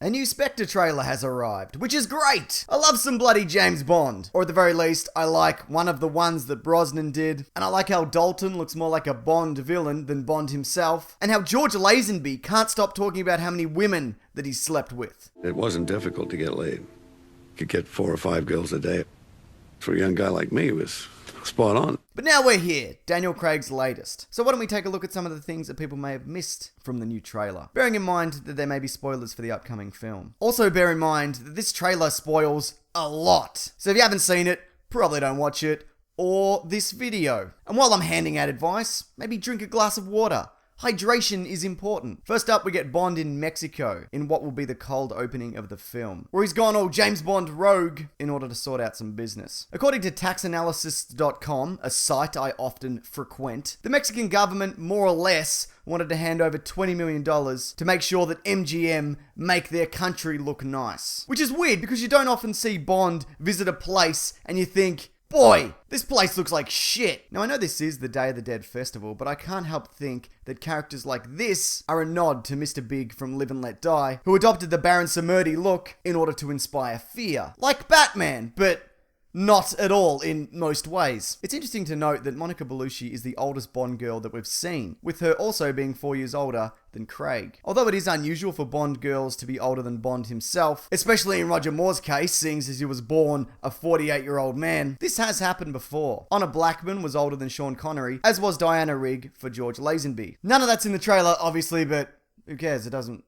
A new Spectre trailer has arrived, which is great! I love some bloody James Bond. Or at the very least, I like one of the ones that Brosnan did. And I like how Dalton looks more like a Bond villain than Bond himself. And how George Lazenby can't stop talking about how many women that he's slept with. It wasn't difficult to get laid. Could get 4 or 5 girls a day. For a young guy like me, it was spot on. But now we're here, Daniel Craig's latest. So why don't we take a look at some of the things that people may have missed from the new trailer, bearing in mind that there may be spoilers for the upcoming film. Also bear in mind that this trailer spoils a lot. So if you haven't seen it, probably don't watch it, or this video. And while I'm handing out advice, maybe drink a glass of water. Hydration is important. First up, we get Bond in Mexico, in what will be the cold opening of the film, where he's gone all James Bond rogue in order to sort out some business. According to taxanalysis.com, a site I often frequent, the Mexican government more or less wanted to hand over $20 million to make sure that MGM make their country look nice. Which is weird because you don't often see Bond visit a place and you think, boy, this place looks like shit. Now I know this is the Day of the Dead festival, but I can't help think that characters like this are a nod to Mr. Big from Live and Let Die, who adopted the Baron Samedi look in order to inspire fear. Like Batman, but not at all in most ways. It's interesting to note that Monica Bellucci is the oldest Bond girl that we've seen, with her also being 4 years older than Craig. Although it is unusual for Bond girls to be older than Bond himself, especially in Roger Moore's case, seeing as he was born a 48-year-old man, this has happened before. Honor Blackman was older than Sean Connery, as was Diana Rigg for George Lazenby. None of that's in the trailer, obviously, but who cares? It doesn't.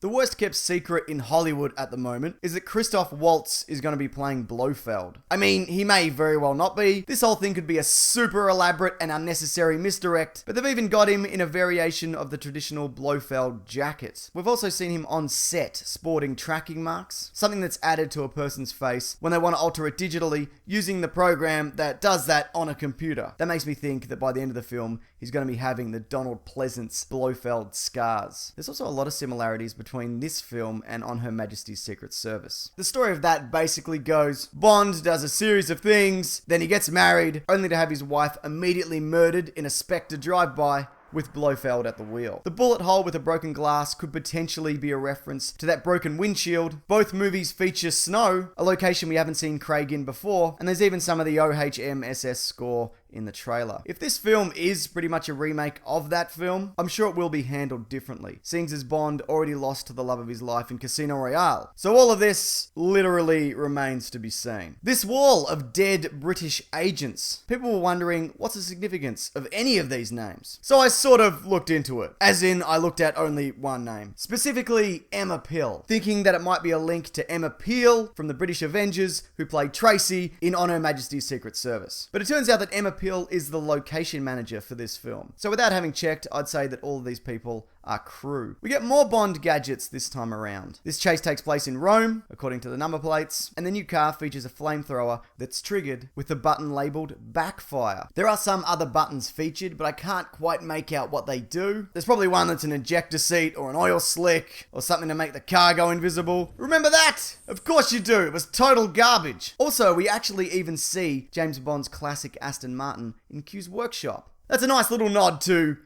The worst kept secret in Hollywood at the moment is that Christoph Waltz is going to be playing Blofeld. I mean, he may very well not be. This whole thing could be a super elaborate and unnecessary misdirect, but they've even got him in a variation of the traditional Blofeld jacket. We've also seen him on set sporting tracking marks, something that's added to a person's face when they want to alter it digitally using the program that does that on a computer. That makes me think that by the end of the film, he's going to be having the Donald Pleasance Blofeld scars. There's also a lot of similarities between this film and On Her Majesty's Secret Service. The story of that basically goes, Bond does a series of things, then he gets married, only to have his wife immediately murdered in a Spectre drive-by, with Blofeld at the wheel. The bullet hole with a broken glass could potentially be a reference to that broken windshield. Both movies feature snow, a location we haven't seen Craig in before, and there's even some of the OHMSS score in the trailer. If this film is pretty much a remake of that film, I'm sure it will be handled differently, seeing as Bond already lost to the love of his life in Casino Royale. So all of this literally remains to be seen. This wall of dead British agents. People were wondering, what's the significance of any of these names? So I sort of looked into it. As in, I looked at only one name. Specifically, Emma Peel. Thinking that it might be a link to Emma Peel from the British Avengers, who played Tracy in On Her Majesty's Secret Service. But it turns out that Emma Peel is the location manager for this film. So without having checked, I'd say that all of these people are crew. We get more Bond gadgets this time around. This chase takes place in Rome, according to the number plates, and the new car features a flamethrower that's triggered with the button labelled Backfire. There are some other buttons featured, but I can't quite make out what they do. There's probably one that's an ejector seat, or an oil slick, or something to make the car go invisible. Remember that? Of course you do, it was total garbage. Also, we actually even see James Bond's classic Aston Martin in Q's workshop. That's a nice little nod to,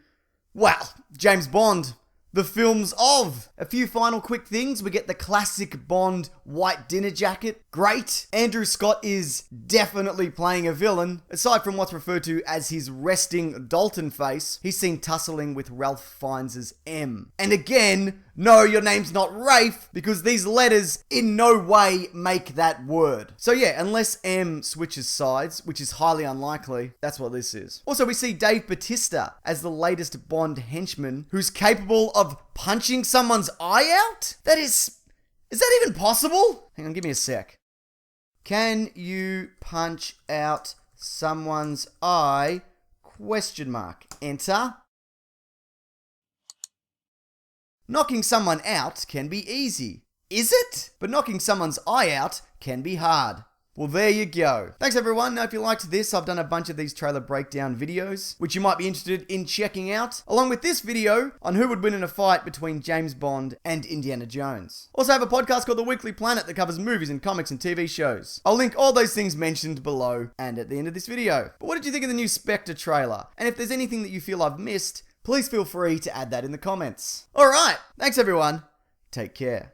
well, James Bond, the films of. A few final quick things. We get the classic Bond white dinner jacket. Great. Andrew Scott is definitely playing a villain. Aside from what's referred to as his resting Dalton face, he's seen tussling with Ralph Fiennes' M. And again, no, your name's not Rafe, because these letters in no way make that word. So yeah, unless M switches sides, which is highly unlikely, that's what this is. Also, we see Dave Bautista as the latest Bond henchman who's capable of punching someone's eye out? Is that even possible? Hang on, give me a sec. Can you punch out someone's eye? Question mark. Enter. Knocking someone out can be easy. Is it? But knocking someone's eye out can be hard. Well, there you go. Thanks everyone. Now, if you liked this, I've done a bunch of these trailer breakdown videos, which you might be interested in checking out, along with this video on who would win in a fight between James Bond and Indiana Jones. Also, I have a podcast called The Weekly Planet that covers movies and comics and TV shows. I'll link all those things mentioned below and at the end of this video. But what did you think of the new Spectre trailer? And if there's anything that you feel I've missed, please feel free to add that in the comments. Alright, thanks everyone. Take care.